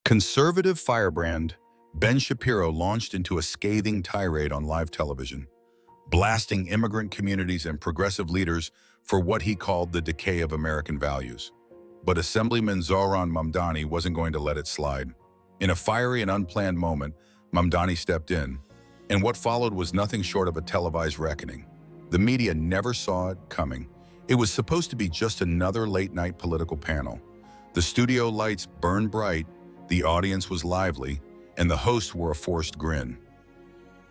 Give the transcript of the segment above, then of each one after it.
Conservative firebrand Ben Shapiro launched into a scathing tirade on live television, blasting immigrant communities and progressive leaders for what he called the decay of American values. But Assemblyman Zohran Mamdani wasn't going to let it slide. In a fiery and unplanned moment, Mamdani stepped in, and what followed was nothing short of a televised reckoning. The media never saw it coming. It was supposed to be just another late-night political panel. The studio lights burned bright, the audience was lively, and the hosts wore a forced grin.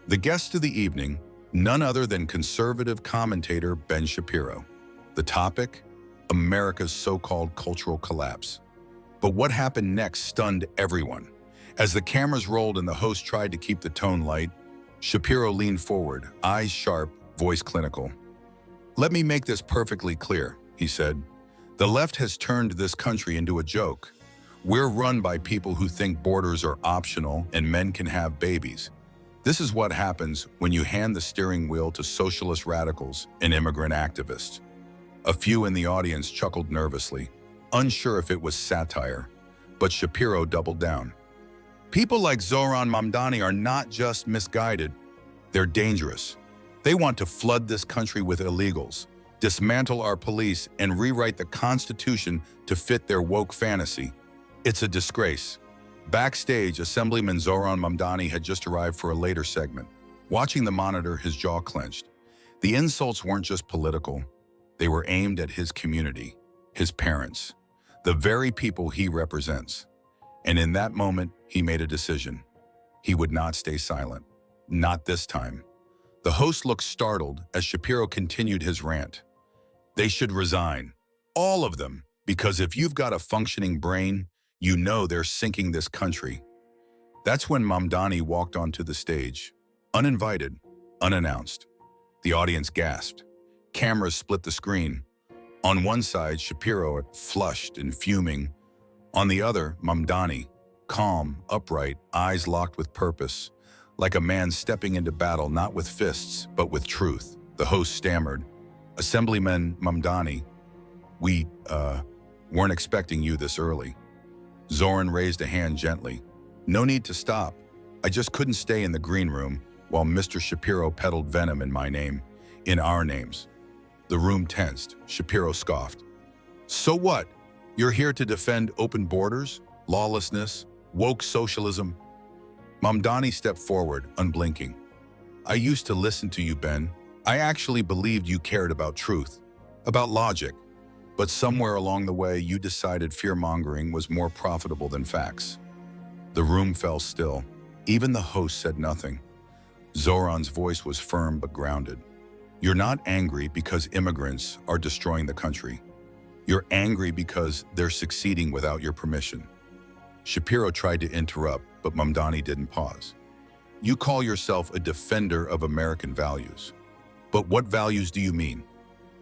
The guest of the evening, none other than conservative commentator Ben Shapiro. The topic? America's so-called cultural collapse. But what happened next stunned everyone. As the cameras rolled and the host tried to keep the tone light, Shapiro leaned forward, eyes sharp, voice clinical. "Let me make this perfectly clear," he said. "The left has turned this country into a joke. We're run by people who think borders are optional and men can have babies. This is what happens when you hand the steering wheel to socialist radicals and immigrant activists." A few in the audience chuckled nervously, unsure if it was satire, but Shapiro doubled down. "People like Zohran Mamdani are not just misguided, they're dangerous. They want to flood this country with illegals, dismantle our police, and rewrite the Constitution to fit their woke fantasy. It's a disgrace." Backstage, Assemblyman Zohran Mamdani had just arrived for a later segment. Watching the monitor, his jaw clenched. The insults weren't just political. They were aimed at his community, his parents, the very people he represents. And in that moment, he made a decision. He would not stay silent. Not this time. The host looked startled as Shapiro continued his rant. "They should resign. All of them. Because if you've got a functioning brain, you know they're sinking this country." That's when Mamdani walked onto the stage. Uninvited, unannounced. The audience gasped. Cameras split the screen. On one side, Shapiro, flushed and fuming. On the other, Mamdani, calm, upright, eyes locked with purpose, like a man stepping into battle not with fists, but with truth. The host stammered, "Assemblyman Mamdani, we weren't expecting you this early." Zohran raised a hand gently. "No need to stop. I just couldn't stay in the green room while Mr. Shapiro peddled venom in my name, in our names." The room tensed. Shapiro scoffed. "So what? You're here to defend open borders, lawlessness, woke socialism?" Mamdani stepped forward, unblinking. "I used to listen to you, Ben. I actually believed you cared about truth, about logic. But somewhere along the way, you decided fear-mongering was more profitable than facts." The room fell still. Even the host said nothing. Zohran's voice was firm but grounded. "You're not angry because immigrants are destroying the country. You're angry because they're succeeding without your permission." Shapiro tried to interrupt, but Mamdani didn't pause. "You call yourself a defender of American values. But what values do you mean?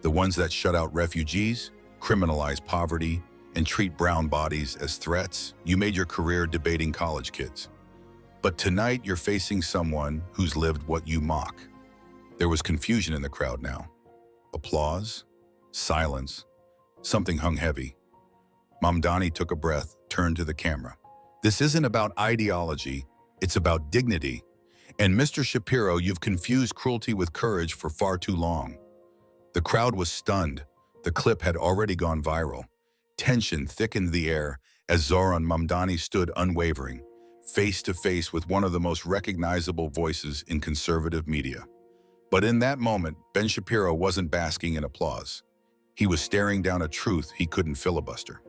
The ones that shut out refugees, criminalize poverty, and treat brown bodies as threats? You made your career debating college kids. But tonight you're facing someone who's lived what you mock." There was confusion in the crowd now. Applause, silence, something hung heavy. Mamdani took a breath, turned to the camera. "This isn't about ideology, it's about dignity. And Mr. Shapiro, you've confused cruelty with courage for far too long." The crowd was stunned. The clip had already gone viral. Tension thickened the air as Zohran Mamdani stood unwavering, face to face with one of the most recognizable voices in conservative media. But in that moment, Ben Shapiro wasn't basking in applause. He was staring down a truth he couldn't filibuster.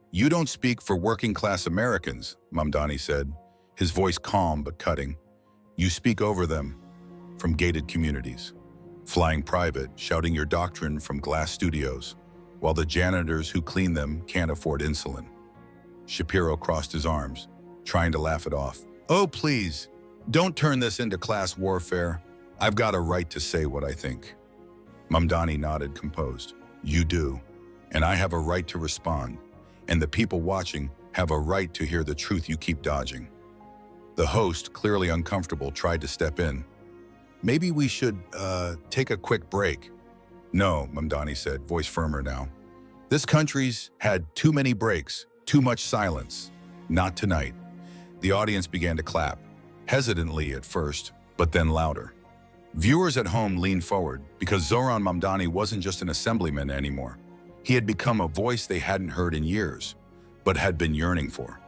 "You don't speak for working-class Americans," Mamdani said, his voice calm but cutting. "You speak over them, from gated communities, flying private, shouting your doctrine from glass studios, while the janitors who clean them can't afford insulin." Shapiro crossed his arms, trying to laugh it off. "Oh, please, don't turn this into class warfare. I've got a right to say what I think." Mamdani nodded, composed. "You do, and I have a right to respond, and the people watching have a right to hear the truth you keep dodging." The host, clearly uncomfortable, tried to step in. "Maybe we should, take a quick break." "No," Mamdani said, voice firmer now. "This country's had too many breaks, too much silence. Not tonight. The audience began to clap, hesitantly at first, but then louder. Viewers at home leaned forward because Zohran Mamdani wasn't just an assemblyman anymore. He had become a voice they hadn't heard in years, but had been yearning for.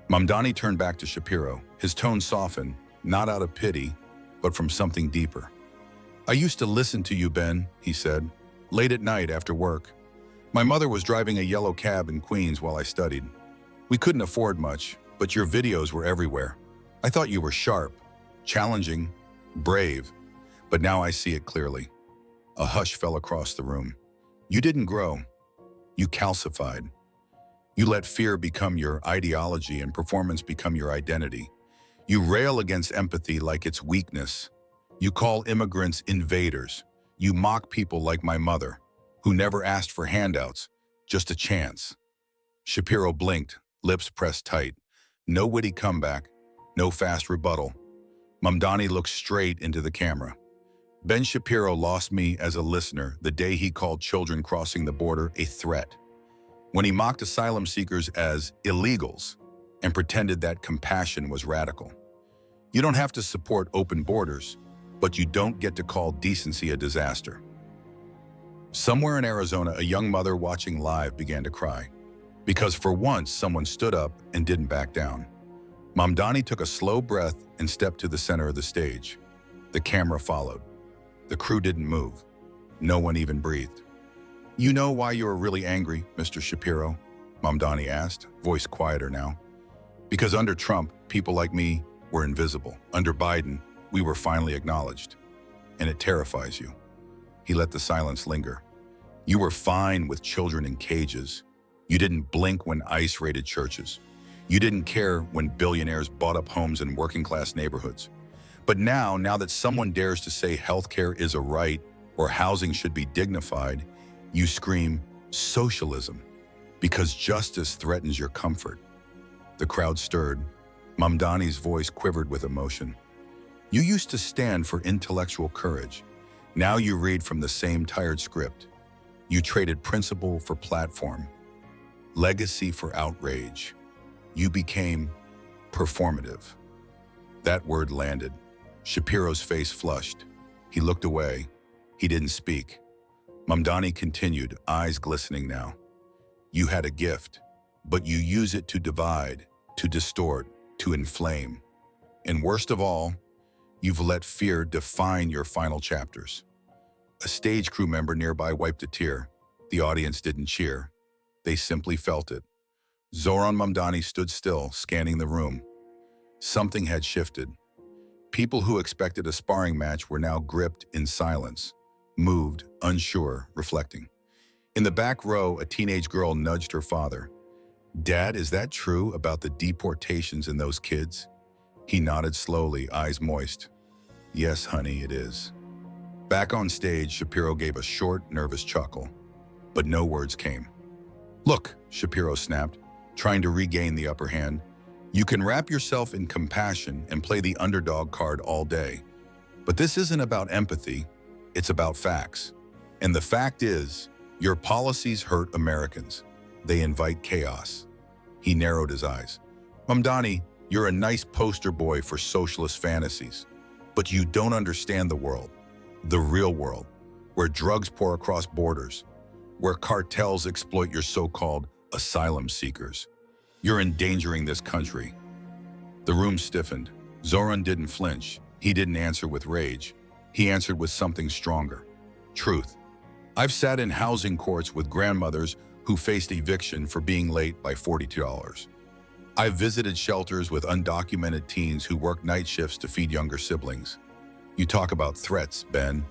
Mamdani turned back to Shapiro, his tone softened, not out of pity, but from something deeper. "I used to listen to you, Ben," he said, "late at night after work. My mother was driving a yellow cab in Queens while I studied. We couldn't afford much, but your videos were everywhere. I thought you were sharp, challenging, brave, but now I see it clearly." A hush fell across the room. "You didn't grow. You calcified. You let fear become your ideology and performance become your identity. You rail against empathy like it's weakness. You call immigrants invaders. You mock people like my mother, who never asked for handouts, just a chance." Shapiro blinked, lips pressed tight. No witty comeback, no fast rebuttal. Mamdani looked straight into the camera. "Ben Shapiro lost me as a listener the day he called children crossing the border a threat. When he mocked asylum seekers as illegals and pretended that compassion was radical. You don't have to support open borders, but you don't get to call decency a disaster." Somewhere in Arizona, a young mother watching live began to cry, because for once someone stood up and didn't back down. Mamdani took a slow breath and stepped to the center of the stage. The camera followed. The crew didn't move. No one even breathed. "You know why you are really angry, Mr. Shapiro?" Mamdani asked, voice quieter now. "Because under Trump, people like me were invisible. Under Biden, we were finally acknowledged. And it terrifies you." He let the silence linger. "You were fine with children in cages. You didn't blink when ICE raided churches. You didn't care when billionaires bought up homes in working-class neighborhoods. But now that someone dares to say healthcare is a right or housing should be dignified, you scream socialism because justice threatens your comfort." The crowd stirred. Mamdani's voice quivered with emotion. "You used to stand for intellectual courage. Now you read from the same tired script. You traded principle for platform, legacy for outrage. You became performative." That word landed. Shapiro's face flushed. He looked away. He didn't speak. Mamdani continued, eyes glistening now. "You had a gift, but you use it to divide, to distort, to inflame. And worst of all, you've let fear define your final chapters." A stage crew member nearby wiped a tear. The audience didn't cheer. They simply felt it. Zohran Mamdani stood still, scanning the room. Something had shifted. People who expected a sparring match were now gripped in silence, moved, unsure, reflecting. In the back row, a teenage girl nudged her father. "Dad, is that true about the deportations and those kids?" He nodded slowly, eyes moist. "Yes, honey, it is." Back on stage, Shapiro gave a short, nervous chuckle, but no words came. "Look," Shapiro snapped, trying to regain the upper hand, "you can wrap yourself in compassion and play the underdog card all day. But this isn't about empathy, it's about facts. And the fact is, your policies hurt Americans. They invite chaos." He narrowed his eyes. "Mamdani, you're a nice poster boy for socialist fantasies, but you don't understand the world, the real world, where drugs pour across borders, where cartels exploit your so-called asylum seekers. You're endangering this country." The room stiffened. Zohran didn't flinch. He didn't answer with rage. He answered with something stronger. Truth. "I've sat in housing courts with grandmothers who faced eviction for being late by $42. I've visited shelters with undocumented teens who work night shifts to feed younger siblings. You talk about threats, Ben.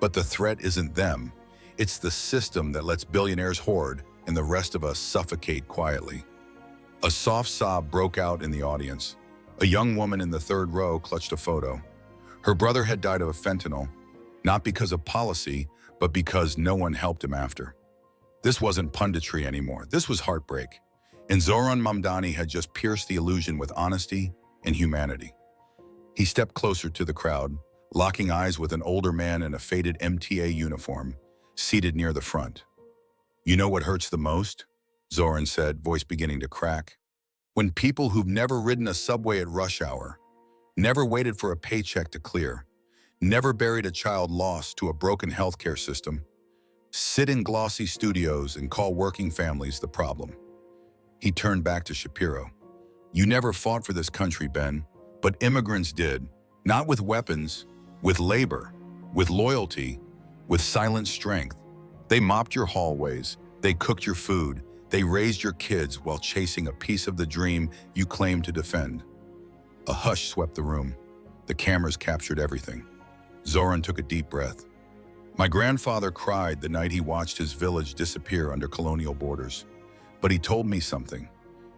But the threat isn't them. It's the system that lets billionaires hoard and the rest of us suffocate quietly." A soft sob broke out in the audience. A young woman in the third row clutched a photo. Her brother had died of fentanyl, not because of policy, but because no one helped him after. This wasn't punditry anymore. This was heartbreak. And Zohran Mamdani had just pierced the illusion with honesty and humanity. He stepped closer to the crowd, locking eyes with an older man in a faded MTA uniform, seated near the front. "You know what hurts the most?" Zohran said, voice beginning to crack. When people who've never ridden a subway at rush hour, never waited for a paycheck to clear, never buried a child lost to a broken healthcare system, sit in glossy studios and call working families the problem. He turned back to Shapiro. You never fought for this country, Ben, but immigrants did. Not with weapons, with labor, with loyalty, with silent strength. They mopped your hallways, they cooked your food, they raised your kids while chasing a piece of the dream you claimed to defend. A hush swept the room. The cameras captured everything. Zohran took a deep breath. My grandfather cried the night he watched his village disappear under colonial borders. But he told me something.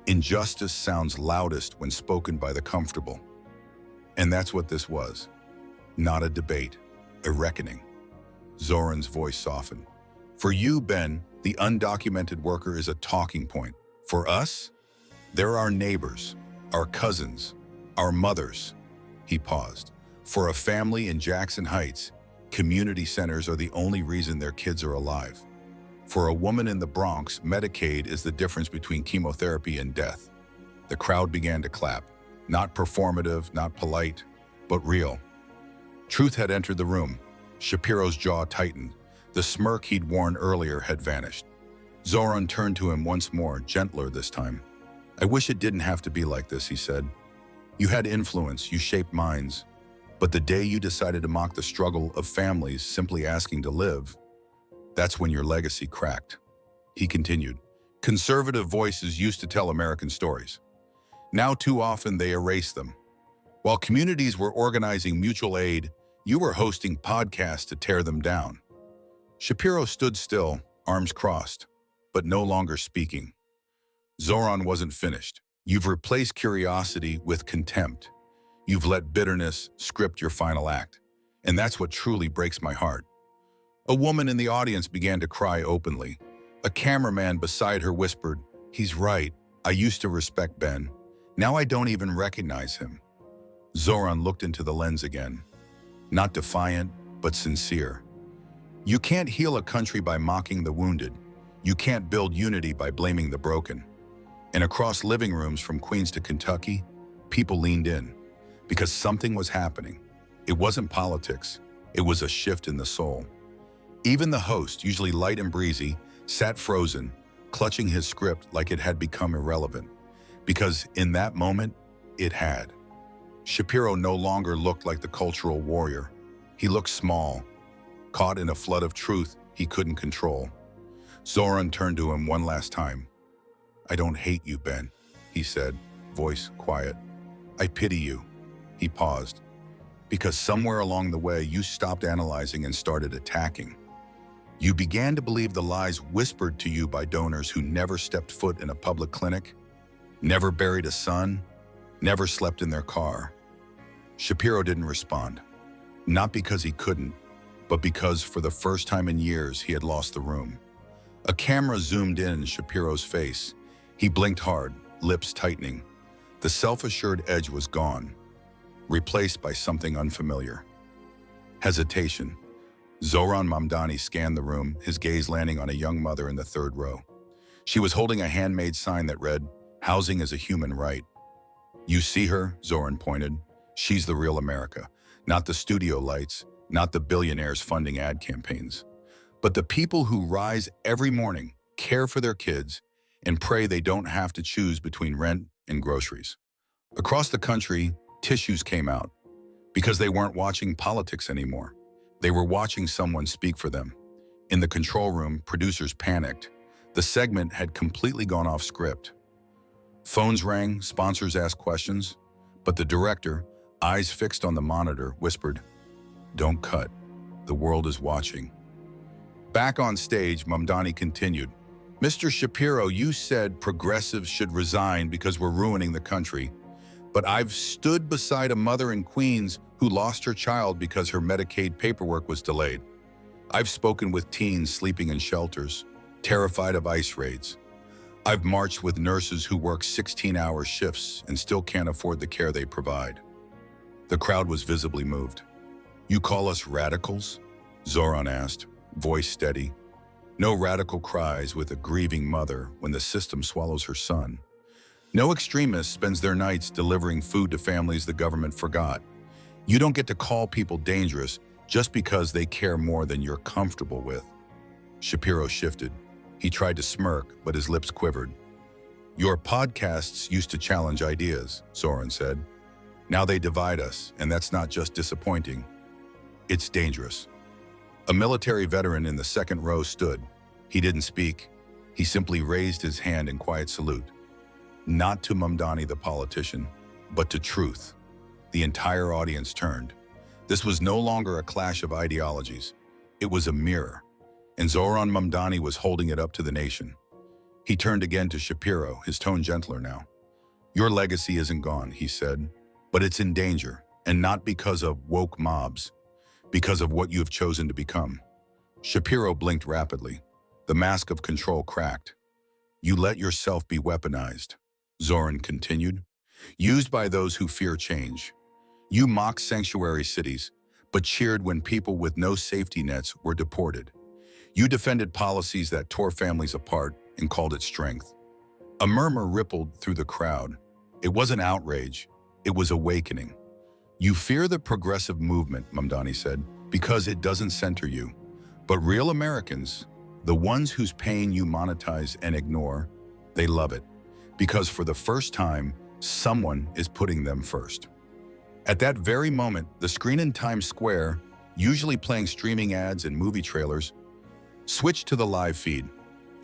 Injustice sounds loudest when spoken by the comfortable. And that's what this was. Not a debate, a reckoning. Zohran's voice softened. For you, Ben, the undocumented worker is a talking point. For us, they're our neighbors, our cousins, our mothers. He paused. For a family in Jackson Heights, community centers are the only reason their kids are alive. For a woman in the Bronx, Medicaid is the difference between chemotherapy and death. The crowd began to clap. Not performative, not polite, but real. Truth had entered the room. Shapiro's jaw tightened. The smirk he'd worn earlier had vanished. Zohran turned to him once more, gentler this time. I wish it didn't have to be like this, he said. You had influence, you shaped minds. But the day you decided to mock the struggle of families simply asking to live, that's when your legacy cracked. He continued. Conservative voices used to tell American stories. Now too often they erase them. While communities were organizing mutual aid, you were hosting podcasts to tear them down. Shapiro stood still, arms crossed, but no longer speaking. Zohran wasn't finished. You've replaced curiosity with contempt. You've let bitterness script your final act. And that's what truly breaks my heart. A woman in the audience began to cry openly. A cameraman beside her whispered, He's right. I used to respect Ben. Now I don't even recognize him. Zohran looked into the lens again. Not defiant, but sincere. You can't heal a country by mocking the wounded. You can't build unity by blaming the broken. And across living rooms from Queens to Kentucky, people leaned in. Because something was happening. It wasn't politics. It was a shift in the soul. Even the host, usually light and breezy, sat frozen, clutching his script like it had become irrelevant. Because in that moment, it had. Shapiro no longer looked like the cultural warrior. He looked small, caught in a flood of truth he couldn't control. Zohran turned to him one last time. I don't hate you, Ben, he said, voice quiet. I pity you. He paused. Because somewhere along the way, you stopped analyzing and started attacking. You began to believe the lies whispered to you by donors who never stepped foot in a public clinic, never buried a son, never slept in their car. Shapiro didn't respond. Not because he couldn't, but because for the first time in years, he had lost the room. A camera zoomed in Shapiro's face. He blinked hard, lips tightening. The self-assured edge was gone, replaced by something unfamiliar. Hesitation. Zohran Mamdani scanned the room, his gaze landing on a young mother in the third row. She was holding a handmade sign that read, Housing is a human right. You see her, Zohran pointed. She's the real America. Not the studio lights, not the billionaires funding ad campaigns, but the people who rise every morning, care for their kids, and pray they don't have to choose between rent and groceries. Across the country, tissues came out because they weren't watching politics anymore. They were watching someone speak for them. In the control room, producers panicked. The segment had completely gone off script. Phones rang, sponsors asked questions, but the director, eyes fixed on the monitor, whispered, Don't cut. The world is watching. Back on stage, Mamdani continued, Mr. Shapiro, you said progressives should resign because we're ruining the country. But I've stood beside a mother in Queens who lost her child because her Medicaid paperwork was delayed. I've spoken with teens sleeping in shelters, terrified of ICE raids. I've marched with nurses who work 16-hour shifts and still can't afford the care they provide. The crowd was visibly moved. You call us radicals? Zohran asked, voice steady. No radical cries with a grieving mother when the system swallows her son. No extremist spends their nights delivering food to families the government forgot. You don't get to call people dangerous just because they care more than you're comfortable with. Shapiro shifted. He tried to smirk, but his lips quivered. Your podcasts used to challenge ideas, Zohran said. Now they divide us, and that's not just disappointing. It's dangerous. A military veteran in the second row stood. He didn't speak. He simply raised his hand in quiet salute. Not to Mamdani the politician, but to truth. The entire audience turned. This was no longer a clash of ideologies. It was a mirror, and Zohran Mamdani was holding it up to the nation. He turned again to Shapiro, his tone gentler now. Your legacy isn't gone, he said, but it's in danger, and not because of woke mobs, because of what you have chosen to become. Shapiro blinked rapidly. The mask of control cracked. You let yourself be weaponized, Zohran continued, used by those who fear change. You mocked sanctuary cities, but cheered when people with no safety nets were deported. You defended policies that tore families apart and called it strength. A murmur rippled through the crowd. It wasn't outrage, it was awakening. You fear the progressive movement, Mamdani said, because it doesn't center you. But real Americans, the ones whose pain you monetize and ignore, they love it. Because for the first time, someone is putting them first. At that very moment, the screen in Times Square, usually playing streaming ads and movie trailers, switched to the live feed.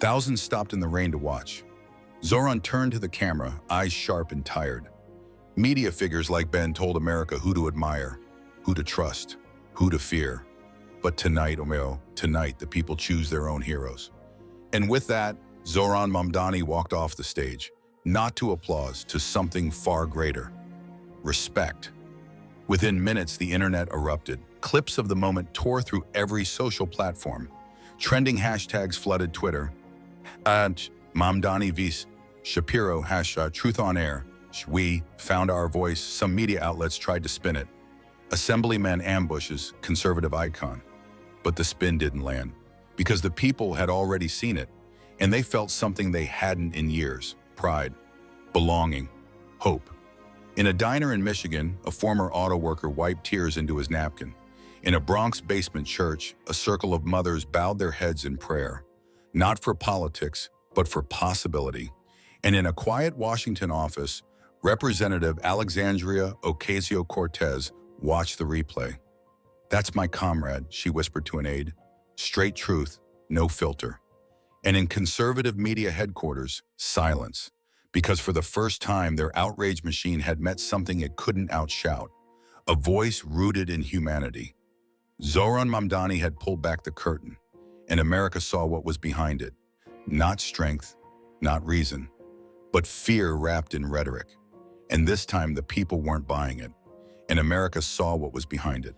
Thousands stopped in the rain to watch. Zohran turned to the camera, eyes sharp and tired. Media figures like Ben told America who to admire, who to trust, who to fear. But tonight, tonight the people choose their own heroes. And with that, Zohran Mamdani walked off the stage, not to applause, to something far greater. Respect. Within minutes, the internet erupted. Clips of the moment tore through every social platform. Trending hashtags flooded Twitter. Mamdani vs. Shapiro hashtag truth on air. We found our voice. Some media outlets tried to spin it. Assemblyman ambushes conservative icon. But the spin didn't land because the people had already seen it, and they felt something they hadn't in years: pride, belonging, hope. In a diner in Michigan, a former auto worker wiped tears into his napkin. In a Bronx basement church, a circle of mothers bowed their heads in prayer, not for politics, but for possibility. And in a quiet Washington office, Representative Alexandria Ocasio-Cortez watched the replay. That's my comrade, she whispered to an aide. Straight truth, no filter. And in conservative media headquarters, silence. Because for the first time, their outrage machine had met something it couldn't outshout. A voice rooted in humanity. Zohran Mamdani had pulled back the curtain, and America saw what was behind it. Not strength, not reason, but fear wrapped in rhetoric. And this time the people weren't buying it, and America saw what was behind it.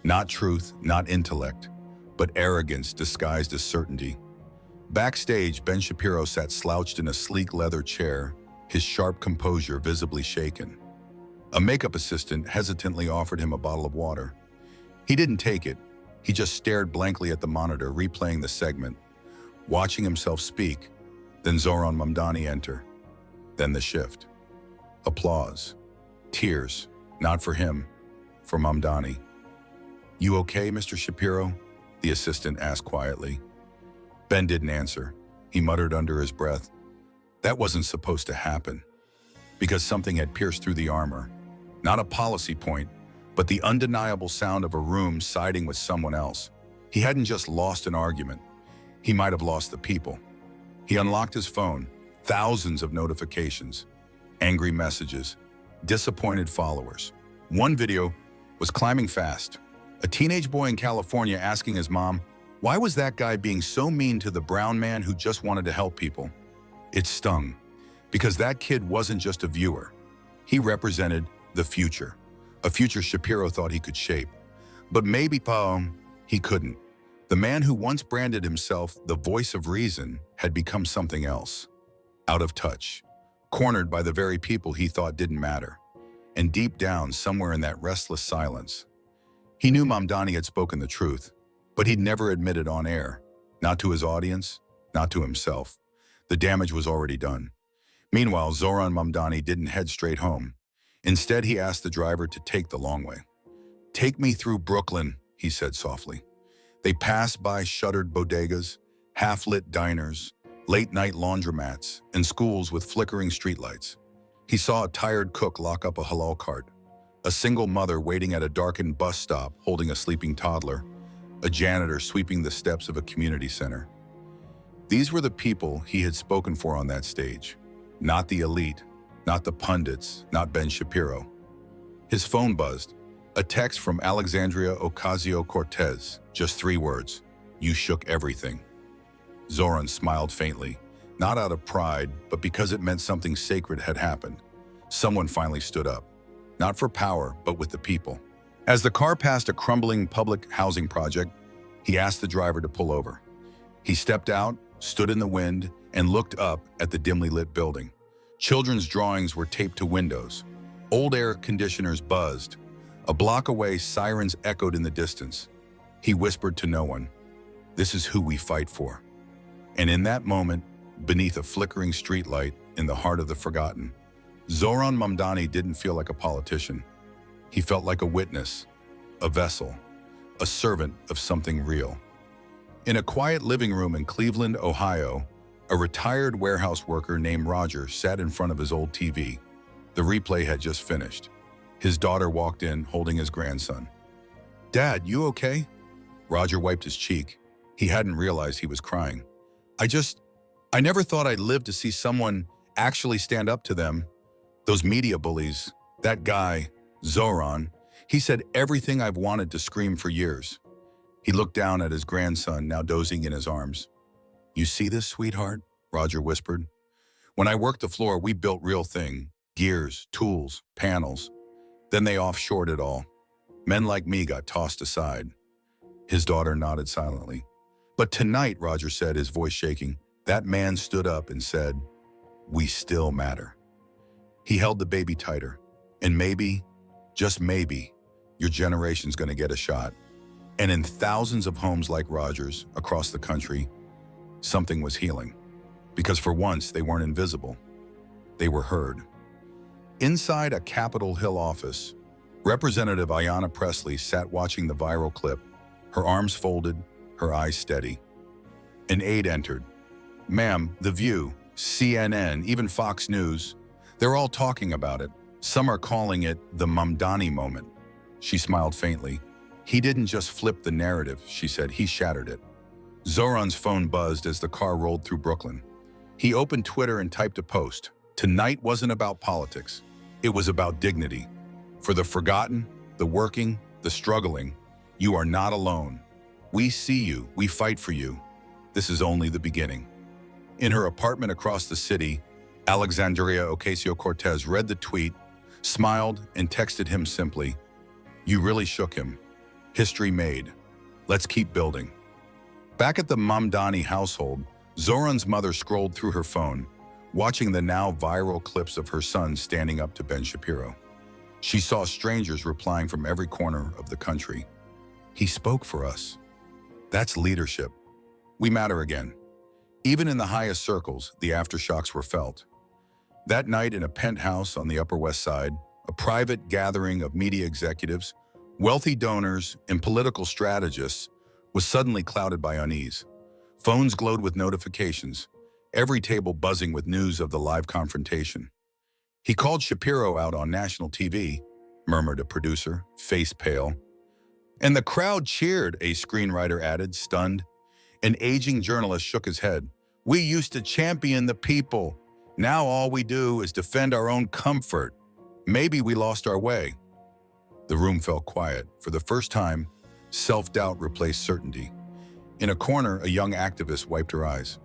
Not truth, not intellect, but arrogance disguised as certainty. Backstage, Ben Shapiro sat slouched in a sleek leather chair, his sharp composure visibly shaken. A makeup assistant hesitantly offered him a bottle of water. He didn't take it. He just stared blankly at the monitor, replaying the segment, watching himself speak. Then Zohran Mamdani enter. Then the shift. Applause. Tears. Not for him, for Mamdani. You okay, Mr. Shapiro? The assistant asked quietly. Ben didn't answer. He muttered under his breath. That wasn't supposed to happen. Because something had pierced through the armor. Not a policy point, but the undeniable sound of a room siding with someone else. He hadn't just lost an argument. He might have lost the people. He unlocked his phone. Thousands of notifications. Angry messages. Disappointed followers. One video was climbing fast. A teenage boy in California asking his mom, why was that guy being so mean to the brown man who just wanted to help people? It stung, because that kid wasn't just a viewer. He represented the future, a future Shapiro thought he could shape. But maybe he couldn't. The man who once branded himself the voice of reason had become something else. Out of touch, cornered by the very people he thought didn't matter. And deep down, somewhere in that restless silence, he knew Mamdani had spoken the truth, but he'd never admitted on air, not to his audience, not to himself. The damage was already done. Meanwhile, Zohran Mamdani didn't head straight home. Instead, he asked the driver to take the long way. "Take me through Brooklyn," he said softly. They passed by shuttered bodegas, half-lit diners, late-night laundromats, and schools with flickering streetlights. He saw a tired cook lock up a halal cart, a single mother waiting at a darkened bus stop holding a sleeping toddler, a janitor sweeping the steps of a community center. These were the people he had spoken for on that stage. Not the elite, not the pundits, not Ben Shapiro. His phone buzzed. A text from Alexandria Ocasio-Cortez, just 3 words. "You shook everything." Zohran smiled faintly, not out of pride, but because it meant something sacred had happened. Someone finally stood up, not for power, but with the people. As the car passed a crumbling public housing project, he asked the driver to pull over. He stepped out, stood in the wind, and looked up at the dimly lit building. Children's drawings were taped to windows. Old air conditioners buzzed. A block away, sirens echoed in the distance. He whispered to no one, "This is who we fight for." And in that moment, beneath a flickering streetlight in the heart of the forgotten, Zohran Mamdani didn't feel like a politician. He felt like a witness, a vessel, a servant of something real. In a quiet living room in Cleveland, Ohio, a retired warehouse worker named Roger sat in front of his old TV. The replay had just finished. His daughter walked in, holding his grandson. "Dad, you okay?" Roger wiped his cheek. He hadn't realized he was crying. I never thought I'd live to see someone actually stand up to them. Those media bullies, that guy, Zohran, he said everything I've wanted to scream for years." He looked down at his grandson, now dozing in his arms. "You see this, sweetheart?" Roger whispered. "When I worked the floor, we built real thing, gears, tools, panels. Then they offshored it all. Men like me got tossed aside." His daughter nodded silently. "But tonight," Roger said, his voice shaking, "that man stood up and said, 'We still matter.'" He held the baby tighter. "And maybe, just maybe, your generation's gonna get a shot." And in thousands of homes like Roger's across the country, something was healing. Because for once, they weren't invisible. They were heard. Inside a Capitol Hill office, Representative Ayanna Pressley sat watching the viral clip, her arms folded, her eyes steady. An aide entered. "Ma'am, The View, CNN, even Fox News, they're all talking about it. Some are calling it the Mamdani moment." She smiled faintly. "He didn't just flip the narrative," she said, "he shattered it." Zohran's phone buzzed as the car rolled through Brooklyn. He opened Twitter and typed a post. Tonight wasn't about politics. It was about dignity. For the forgotten, the working, the struggling, you are not alone. We see you, we fight for you. This is only the beginning. In her apartment across the city, Alexandria Ocasio-Cortez read the tweet, smiled, and texted him simply, "You really shook him. History made. Let's keep building." Back at the Mamdani household, Zohran's mother scrolled through her phone, watching the now viral clips of her son standing up to Ben Shapiro. She saw strangers replying from every corner of the country. "He spoke for us. That's leadership. We matter again." Even in the highest circles, the aftershocks were felt. That night in a penthouse on the Upper West Side, a private gathering of media executives, wealthy donors, and political strategists was suddenly clouded by unease. Phones glowed with notifications, every table buzzing with news of the live confrontation. "He called Shapiro out on national TV," murmured a producer, face pale. "And the crowd cheered," a screenwriter added, stunned. An aging journalist shook his head. "We used to champion the people. Now all we do is defend our own comfort. Maybe we lost our way." The room fell quiet. For the first time, self-doubt replaced certainty. In a corner, a young activist wiped her eyes.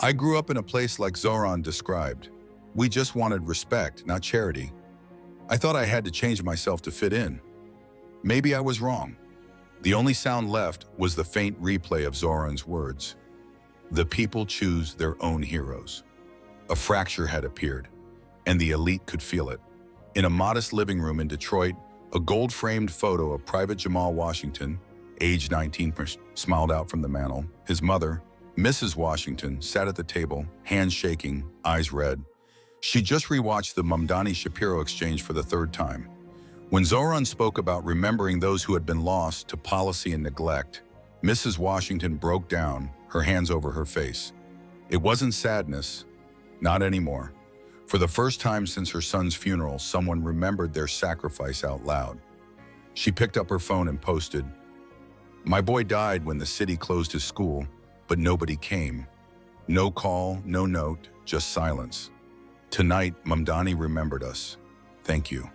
"I grew up in a place like Zohran described. We just wanted respect, not charity. I thought I had to change myself to fit in. Maybe I was wrong." The only sound left was the faint replay of Zohran's words. "The people choose their own heroes." A fracture had appeared, and the elite could feel it. In a modest living room in Detroit, a gold-framed photo of Private Jamal Washington, age 19, smiled out from the mantel. His mother, Mrs. Washington, sat at the table, hands shaking, eyes red. She just rewatched the Mamdani-Shapiro exchange for the third time. When Zohran spoke about remembering those who had been lost to policy and neglect, Mrs. Washington broke down, her hands over her face. It wasn't sadness, not anymore. For the first time since her son's funeral, someone remembered their sacrifice out loud. She picked up her phone and posted, "My boy died when the city closed his school, but nobody came. No call, no note, just silence. Tonight, Mamdani remembered us. Thank you."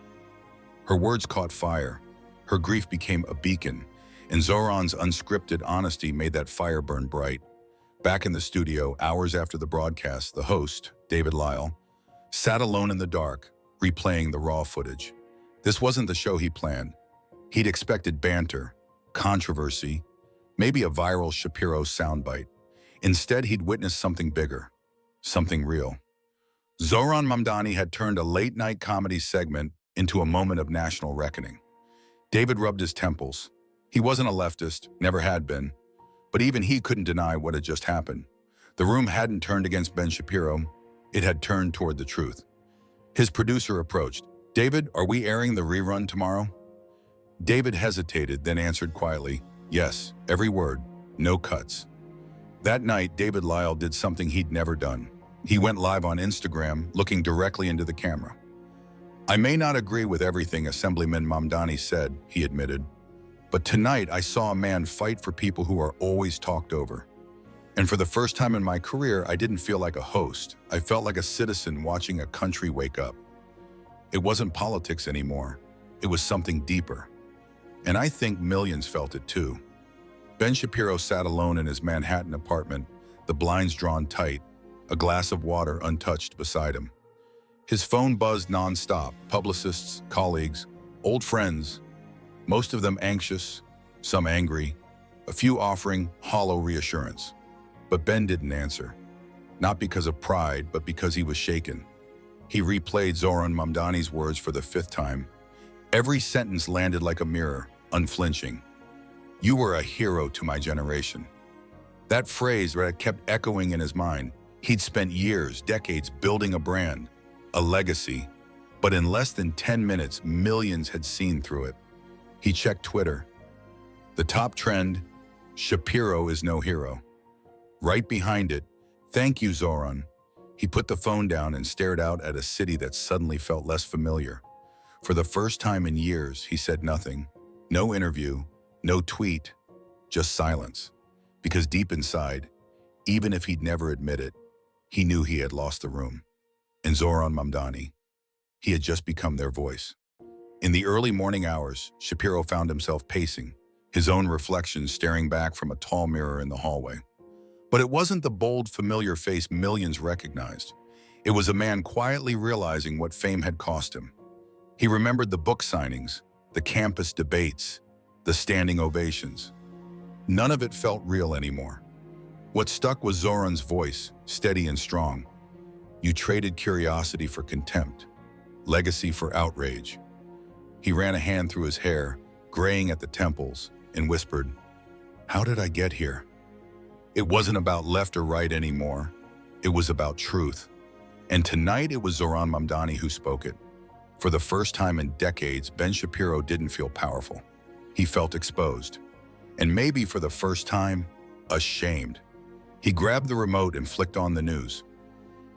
Her words caught fire. Her grief became a beacon, and Zohran's unscripted honesty made that fire burn bright. Back in the studio, hours after the broadcast, the host, David Lyle, sat alone in the dark, replaying the raw footage. This wasn't the show he planned. He'd expected banter, controversy, maybe a viral Shapiro soundbite. Instead, he'd witnessed something bigger, something real. Zohran Mamdani had turned a late-night comedy segment into a moment of national reckoning. David rubbed his temples. He wasn't a leftist, never had been, but even he couldn't deny what had just happened. The room hadn't turned against Ben Shapiro, it had turned toward the truth. His producer approached. "David, are we airing the rerun tomorrow?" David hesitated, then answered quietly, "Yes, every word, no cuts." That night, David Lyle did something he'd never done. He went live on Instagram, looking directly into the camera. "I may not agree with everything Assemblyman Mamdani said," he admitted, "but tonight I saw a man fight for people who are always talked over. And for the first time in my career, I didn't feel like a host. I felt like a citizen watching a country wake up. It wasn't politics anymore. It was something deeper. And I think millions felt it too." Ben Shapiro sat alone in his Manhattan apartment, the blinds drawn tight, a glass of water untouched beside him. His phone buzzed nonstop, publicists, colleagues, old friends, most of them anxious, some angry, a few offering hollow reassurance. But Ben didn't answer, not because of pride, but because he was shaken. He replayed Zohran Mamdani's words for the fifth time. Every sentence landed like a mirror, unflinching. "You were a hero to my generation." That phrase kept echoing in his mind. He'd spent years, decades building a brand, a legacy, but in less than 10 minutes, millions had seen through it. He checked Twitter. The top trend, "Shapiro is no hero." Right behind it, "Thank you, Zohran." He put the phone down and stared out at a city that suddenly felt less familiar. For the first time in years, he said nothing. No interview, no tweet, just silence. Because deep inside, even if he'd never admit it, he knew he had lost the room. And Zohran Mamdani, he had just become their voice. In the early morning hours, Shapiro found himself pacing, his own reflection staring back from a tall mirror in the hallway. But it wasn't the bold, familiar face millions recognized. It was a man quietly realizing what fame had cost him. He remembered the book signings, the campus debates, the standing ovations. None of it felt real anymore. What stuck was Zohran's voice, steady and strong. "You traded curiosity for contempt, legacy for outrage." He ran a hand through his hair, graying at the temples, and whispered, "How did I get here?" It wasn't about left or right anymore. It was about truth. And tonight it was Zohran Mamdani who spoke it. For the first time in decades, Ben Shapiro didn't feel powerful. He felt exposed. And maybe for the first time, ashamed. He grabbed the remote and flicked on the news.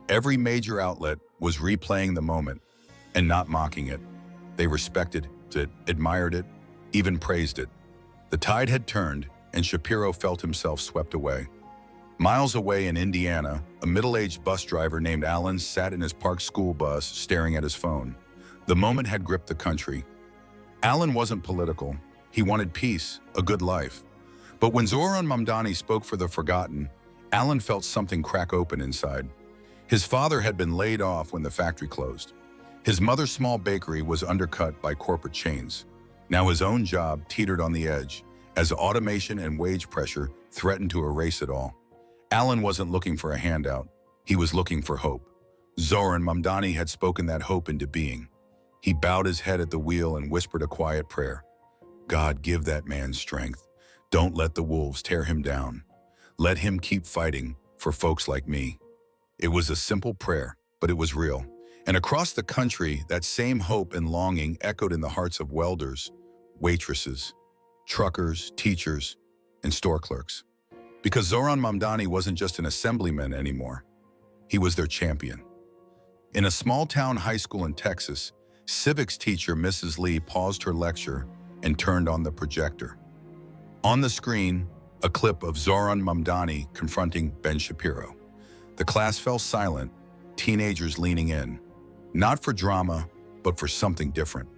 Every major outlet was replaying the moment and not mocking it. They respected it, admired it, even praised it. The tide had turned, and Shapiro felt himself swept away. Miles away in Indiana, a middle-aged bus driver named Alan sat in his parked school bus staring at his phone. The moment had gripped the country. Alan wasn't political. He wanted peace, a good life. But when Zohran Mamdani spoke for the forgotten, Alan felt something crack open inside. His father had been laid off when the factory closed. His mother's small bakery was undercut by corporate chains. Now his own job teetered on the edge, as automation and wage pressure threatened to erase it all. Alan wasn't looking for a handout. He was looking for hope. Zohran Mamdani had spoken that hope into being. He bowed his head at the wheel and whispered a quiet prayer. "God, give that man strength. Don't let the wolves tear him down. Let him keep fighting for folks like me." It was a simple prayer, but it was real. And across the country, that same hope and longing echoed in the hearts of welders, waitresses, truckers, teachers, and store clerks. Because Zohran Mamdani wasn't just an assemblyman anymore. He was their champion. In a small-town high school in Texas, civics teacher Mrs. Lee paused her lecture and turned on the projector. On the screen, a clip of Zohran Mamdani confronting Ben Shapiro. The class fell silent, teenagers leaning in, not for drama, but for something different.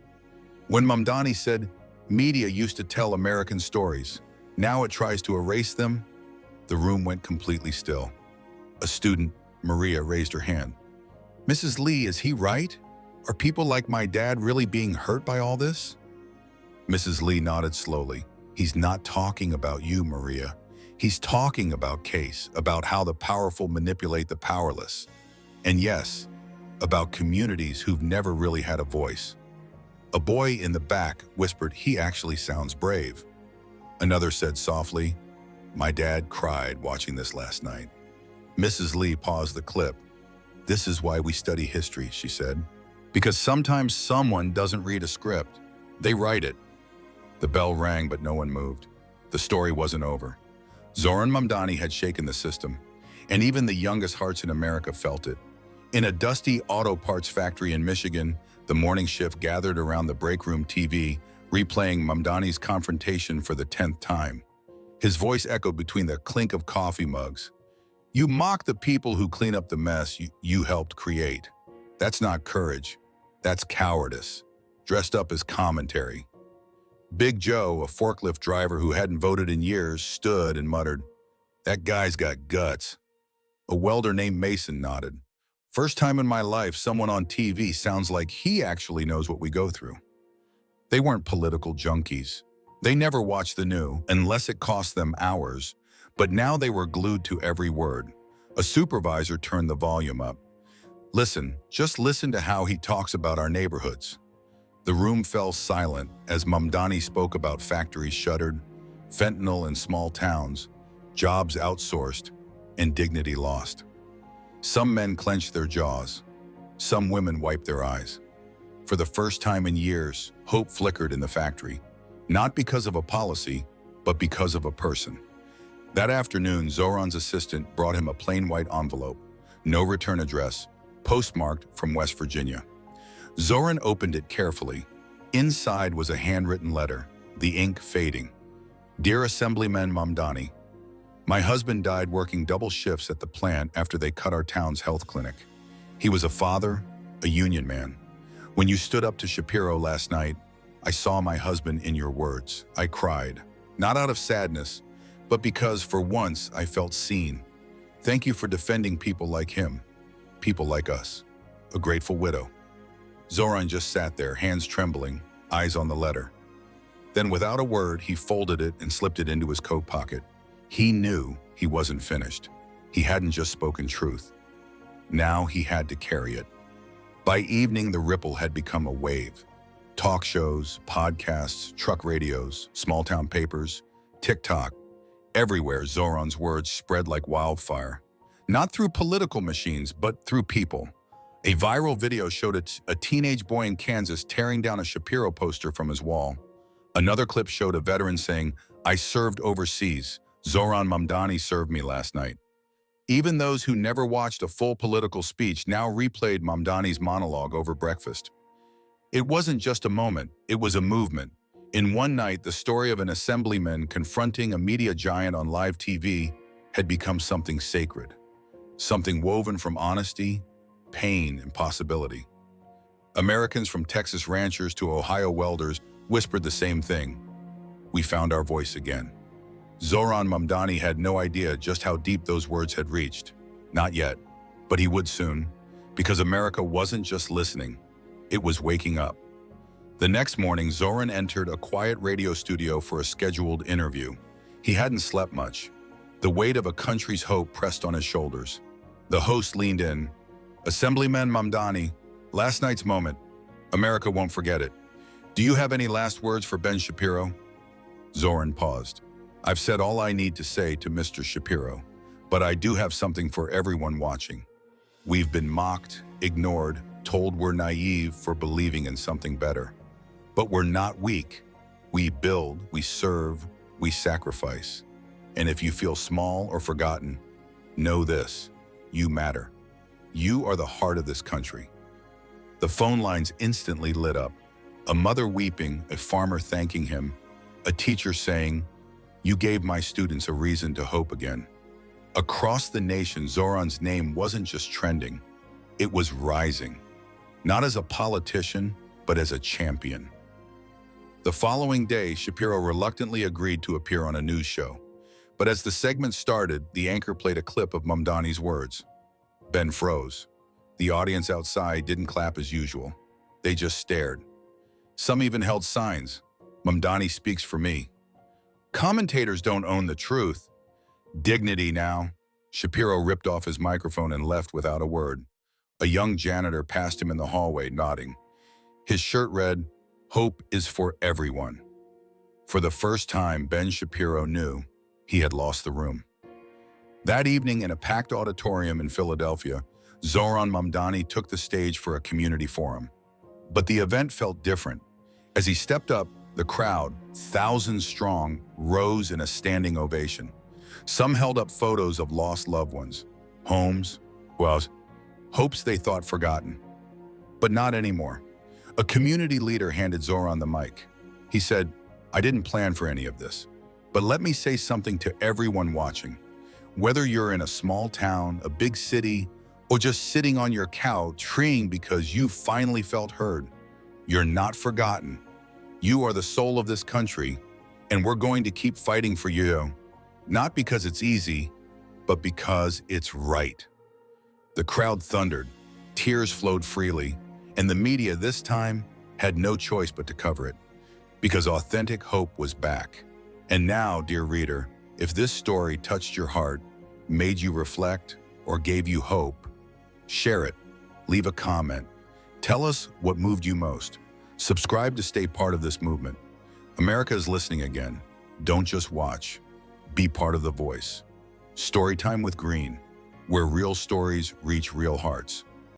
When Mamdani said, "Media used to tell American stories, now it tries to erase them," the room went completely still. A student, Maria, raised her hand. "Mrs. Lee, is he right? Are people like my dad really being hurt by all this?" Mrs. Lee nodded slowly. "He's not talking about you, Maria. He's talking about Case, about how the powerful manipulate the powerless. And yes, about communities who've never really had a voice." A boy in the back whispered, "He actually sounds brave." Another said softly, "My dad cried watching this last night." Mrs. Lee paused the clip. "This is why we study history," she said. "Because sometimes someone doesn't read a script. They write it." The bell rang, but no one moved. The story wasn't over. Zohran Mamdani had shaken the system, and even the youngest hearts in America felt it. In a dusty auto parts factory in Michigan, the morning shift gathered around the break room TV, replaying Mamdani's confrontation for the 10th time. His voice echoed between the clink of coffee mugs. "You mock the people who clean up the mess you helped create. That's not courage. That's cowardice, dressed up as commentary." Big Joe, a forklift driver who hadn't voted in years, stood and muttered, "That guy's got guts." A welder named Mason nodded. "First time in my life someone on TV sounds like he actually knows what we go through." They weren't political junkies. They never watched the news unless it cost them hours, but now they were glued to every word. A supervisor turned the volume up. "Listen, just listen to how he talks about our neighborhoods." The room fell silent as Mamdani spoke about factories shuttered, fentanyl in small towns, jobs outsourced, and dignity lost. Some men clenched their jaws. Some women wiped their eyes. For the first time in years, hope flickered in the factory, not because of a policy, but because of a person. That afternoon, Zohran's assistant brought him a plain white envelope, no return address, postmarked from West Virginia. Zohran opened it carefully. Inside was a handwritten letter, the ink fading. "Dear Assemblyman Mamdani, my husband died working double shifts at the plant after they cut our town's health clinic. He was a father, a union man. When you stood up to Shapiro last night, I saw my husband in your words. I cried, not out of sadness, but because for once I felt seen. Thank you for defending people like him, people like us. A grateful widow." Zohran just sat there, hands trembling, eyes on the letter. Then without a word, he folded it and slipped it into his coat pocket. He knew he wasn't finished. He hadn't just spoken truth. Now he had to carry it. By evening, the ripple had become a wave. Talk shows, podcasts, truck radios, small-town papers, TikTok. Everywhere, Zohran's words spread like wildfire. Not through political machines, but through people. A viral video showed a teenage boy in Kansas tearing down a Shapiro poster from his wall. Another clip showed a veteran saying, "I served overseas. Zohran Mamdani served me last night." Even those who never watched a full political speech now replayed Mamdani's monologue over breakfast. It wasn't just a moment, it was a movement. In one night, the story of an assemblyman confronting a media giant on live TV had become something sacred, something woven from honesty, pain, and possibility. Americans from Texas ranchers to Ohio welders whispered the same thing. We found our voice again. Zohran Mamdani had no idea just how deep those words had reached. Not yet, but he would soon, because America wasn't just listening, it was waking up. The next morning, Zohran entered a quiet radio studio for a scheduled interview. He hadn't slept much. The weight of a country's hope pressed on his shoulders. The host leaned in. "Assemblyman Mamdani, last night's moment. America won't forget it. Do you have any last words for Ben Shapiro?" Zohran paused. "I've said all I need to say to Mr. Shapiro, but I do have something for everyone watching. We've been mocked, ignored, told we're naive for believing in something better. But we're not weak. We build, we serve, we sacrifice. And if you feel small or forgotten, know this: you matter. You are the heart of this country. The phone lines instantly lit up. A mother weeping, a farmer thanking him, a teacher saying, "You gave my students a reason to hope again." Across the nation, Zohran's name wasn't just trending, it was rising. Not as a politician, but as a champion. The following day, Shapiro reluctantly agreed to appear on a news show. But as the segment started, the anchor played a clip of Mamdani's words. Ben froze. The audience outside didn't clap as usual. They just stared. Some even held signs. "Mamdani speaks for me." Commentators don't own the truth. "Dignity now." Shapiro ripped off his microphone and left without a word. A young janitor passed him in the hallway, nodding. His shirt read, "Hope is for everyone." For the first time, Ben Shapiro knew he had lost the room. That evening, in a packed auditorium in Philadelphia, Zohran Mamdani took the stage for a community forum. But the event felt different. As he stepped up, the crowd, thousands strong, rose in a standing ovation. Some held up photos of lost loved ones, homes, hopes they thought forgotten. But not anymore. A community leader handed Zohran the mic. He said, "I didn't plan for any of this, but let me say something to everyone watching. Whether you're in a small town, a big city, or just sitting on your couch praying because you finally felt heard, you're not forgotten. You are the soul of this country, and we're going to keep fighting for you, not because it's easy, but because it's right." The crowd thundered, tears flowed freely, and the media this time had no choice but to cover it, because authentic hope was back. And now, dear reader, if this story touched your heart, made you reflect, or gave you hope, share it, leave a comment, tell us what moved you most. Subscribe to stay part of this movement. America is listening again. Don't just watch, be part of the voice. Storytime with Green, where real stories reach real hearts.